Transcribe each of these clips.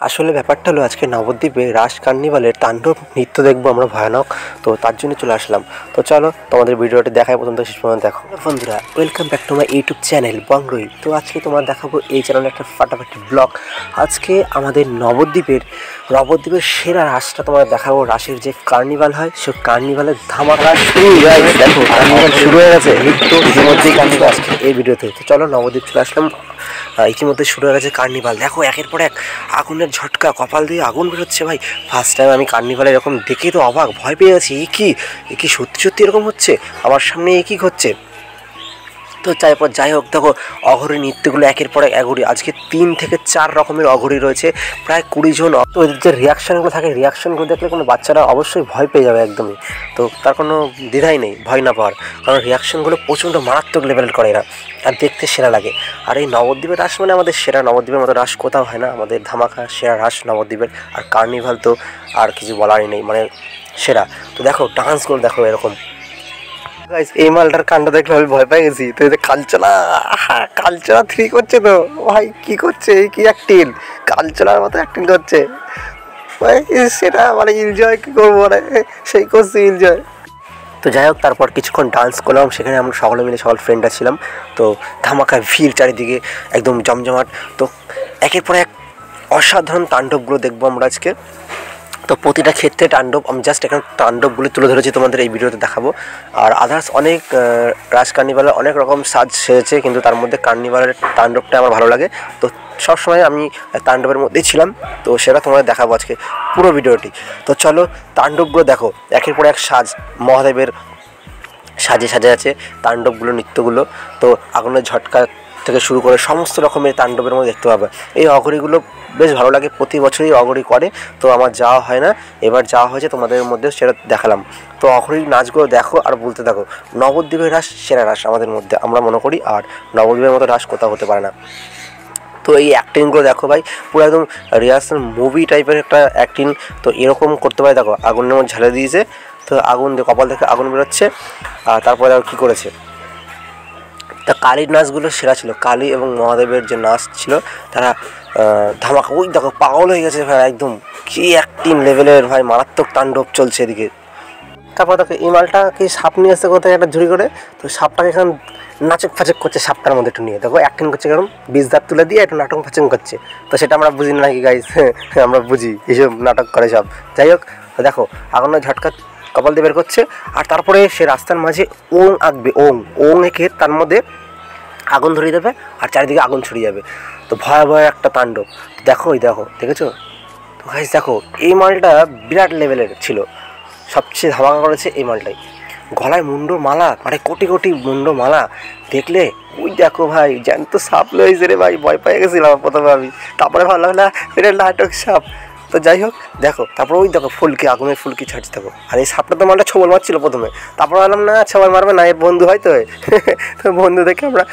আসলে ব্যাপারটা হলো আজকে নবদ্বীপে রাস কার্নিভালের তাণ্ডব নৃত্য দেখবো আমরা ভয়ানক। তো তার জন্য চলে আসলাম। তো চলো তোমাদের ভিডিওটি দেখাই, প্রথম থেকে শেষ পর্যন্ত দেখো। বন্ধুরা, welcome back to my YouTube channel বংরই। তো আজকে তোমার দেখাবো এই চ্যানেলে একটা ফাটাফাটি ব্লগ। আজকে আমাদের নবদ্বীপের সেরা রাসটা তোমার দেখাবো। রাসের যে কার্নিভাল হয়, সে কার্নিভালের ধামাকা শুরু। দেখো কার্নিভাল শুরু হয়ে গেছে, নৃত্য ইতিমধ্যেই কার্নিভাল আজকে এই ভিডিওতে। তো চলো নবদ্বীপ চলে আসলাম, ইতিমধ্যে শুরু হয়ে গেছে কার্নিভাল। দেখো একের পর এক আগুনের ঝটকা, কপাল দিয়ে আগুন বেরোচ্ছে ভাই। ফার্স্ট টাইম আমি কার্নিভালে এরকম দেখে তো অবাক, ভয় পেয়ে গেছি। এ কি সত্যি সত্যি এরকম হচ্ছে আমার সামনে? এ কি হচ্ছে? তো তারপর যাই হোক, দেখো অঘরী নৃত্যগুলো একের পর এক অঘরী। আজকে 3 থেকে 4 রকমের অঘরী রয়েছে, প্রায় 20 জন। তো এদের যে রিয়াকশানগুলো থাকে, রিয়াকশানগুলো দেখলে কোনো বাচ্চারা অবশ্যই ভয় পেয়ে যাবে একদমই। তো তার কোনো দ্বিধাই নেই ভয় না পাওয়ার, কারণ রিয়াকশানগুলো প্রচণ্ড মারাত্মক লেভেলের করে এরা, আর দেখতে সেরা লাগে। আর এই নবদ্বীপের রাস মানে আমাদের সেরা। নবদ্বীপের মতো রাস কোথাও হয় না, আমাদের ধামাকা সেরা রাস নবদ্বীপের। আর কার্নিভাল তো আর কিছু বলারই নেই, মানে সেরা। তো দেখো ডান্সগুলো দেখো এরকম। গাইস, এই মালটার কাণ্ড দেখলে আমি ভয় পেয়ে গেছি। তো এই যে কালচলা 3 করছে, তো ভাই কি করছে? এই কি অ্যাক্টিং, কালচলার মতো অ্যাক্টিং করছে ভাই। সেটা মানে এনজয় কি করবো, মানে সেই করছি এনজয়। তো যাই হোক, তারপর কিছুক্ষণ ডান্স করলাম সেখানে। আমরা সকলে মিলে, সকল ফ্রেন্ডরা ছিলাম। তো ধামাকা ভিড় চারিদিকে, একদম জমজমাট। তো একের পর এক অসাধারণ তাণ্ডবগুলো দেখবো আমরা আজকে। তো প্রতিটা ক্ষেত্রে তাণ্ডব, আমি জাস্ট এখানে তাণ্ডবগুলি তুলে ধরেছি, তোমাদের এই ভিডিওতে দেখাবো। আর আদার্স অনেক রাজ কার্নিভালে অনেক রকম সাজ সেরেছে, কিন্তু তার মধ্যে কার্নিভালের তাণ্ডবটা আমার ভালো লাগে। তো সবসময় আমি তাণ্ডবের মধ্যেই ছিলাম, তো সেটা তোমাদের দেখাবো আজকে পুরো ভিডিওটি। তো চলো তাণ্ডবগুলো দেখো, একের পর এক সাজ, মহাদেবের সাজে আছে তাণ্ডবগুলো, নৃত্যগুলো। তো আগুনের ঝটকা থেকে শুরু করে সমস্ত রকমের তাণ্ডবের মধ্যে দেখতে পাবে। এই অঘরীগুলো বেশ ভালো লাগে, প্রতি বছরই অঘরী করে। তো আমার যাওয়া হয় না, এবার যাওয়া হয়েছে, তোমাদের মধ্যে সেটা দেখালাম। তো অঘরীর নাচগুলো দেখো আর বলতে থাকো। নবদ্বীপের রাস সেরা রাস আমাদের মধ্যে, আমরা মনে করি। আর নবদ্বীপের মতো রাস কোথাও হতে পারে না। তো এই অ্যাক্টিংগুলো দেখো ভাই, পুরো একদম রিহার্সাল মুভি টাইপের একটা অ্যাক্টিং। তো এরকম করতে পারে। দেখো আগুনের মধ্যে ঝালে দিয়েছে, তো আগুন দিয়ে কপাল থেকে আগুন বেরোচ্ছে। আর তারপরে দেখো কী করেছে। তা কালীর নাচগুলো সেরা ছিল। কালী এবং মহাদেবের যে নাচ ছিল, তারা ধামাকা। ওই দেখো পাগল হয়ে গেছে ভাই, একদম কি অ্যাক্টিং লেভেলের ভাই, মারাত্মক তাণ্ডব চলছে এদিকে। তারপর দেখো এই মালটা কি সাপ নিয়ে আসতে কোথায় একটা ঝুড়ি করে, তো সাপটাকে এখন নাচক ফাচক করছে সাপটার মধ্যে একটু নিয়ে। দেখো অ্যাক্টিং করছে, কারণ বীজ দাঁত তুলে দিয়ে একটু নাটক ফাচক করছে। তো সেটা আমরা বুঝি না নাকি গাইস? আমরা বুঝি, এইসব নাটক করে সব। যাই হোক, দেখো আগুনের ঝটকা কপাল দিয়ে বের করছে। আর তারপরে সে রাস্তার মাঝে ওং আঁকবে, ওং এঁকে তার মধ্যে আগুন ধরিয়ে দেবে, আর চারিদিকে আগুন ছড়িয়ে যাবে। তো ভয়াবহ একটা তাণ্ডব। দেখো দেখেছো? তো গাইস দেখো, এই মালটা বিরাট লেভেলের ছিল, সবচেয়ে ধামাকা করেছে এই মালটাই। গলায় মুন্ড মালা, মানে কোটি কোটি মুন্ড মালা দেখলে ওই দেখো ভাই, জ্যান্ত সাপ লইছে রে ভাই, ভয় পেয়ে গেছিলাম প্রথমে আমি। তারপরে ভাবলাম না এটা নাটক সাপ। তো যাই হোক, দেখো তারপর ওই দেখো ফুলকি, আগুনের ফুলকি ছাড়ছে দেখো। আর এই সাপটা তো মালটা ছবল মারছিল প্রথমে, তারপর ভাবলাম না ছবল মারবে না, এর বন্ধু হয় তো। তো বন্ধু দেখে আমরা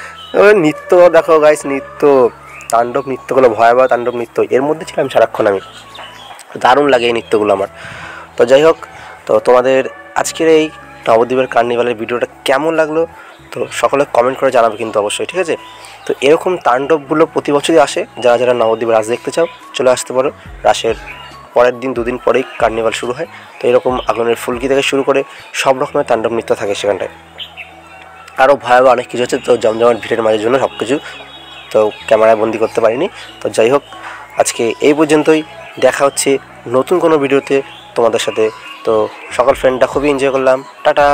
নৃত্য দেখো গাইস, নৃত্য তাণ্ডব নৃত্যগুলো, ভয়াবহ তাণ্ডব নৃত্য, এর মধ্যে ছিলাম সারাক্ষণ আমি। দারুণ লাগে এই নৃত্যগুলো আমার। তো যাই হোক, তো তোমাদের আজকের এই নবদ্বীপের কার্নিভালের ভিডিওটা কেমন লাগলো, তো সকলে কমেন্ট করে জানাবে কিন্তু অবশ্যই, ঠিক আছে? তো এরকম তাণ্ডবগুলো প্রতি বছরই আসে। যারা যারা নবদ্বীপের রাস দেখতে চাও চলে আসতে পারো। রাসের পরের দিন, 2 দিন পরেই কার্নিভাল শুরু হয়। তো এরকম আগুনের ফুলকি থেকে শুরু করে সব রকমের তাণ্ডব নৃত্য থাকে সেখানটায়। আরও ভয়াবহ অনেক কিছু হচ্ছে, তো জমজমাট ভিড়ের মাঝের জন্য সব কিছু তো ক্যামেরায় বন্দি করতে পারিনি। তো যাই হোক, আজকে এই পর্যন্তই। দেখা হচ্ছে নতুন কোনো ভিডিওতে তোমাদের সাথে। তো সকল ফ্রেন্ডরা খুবই এনজয় করলাম। টাটা।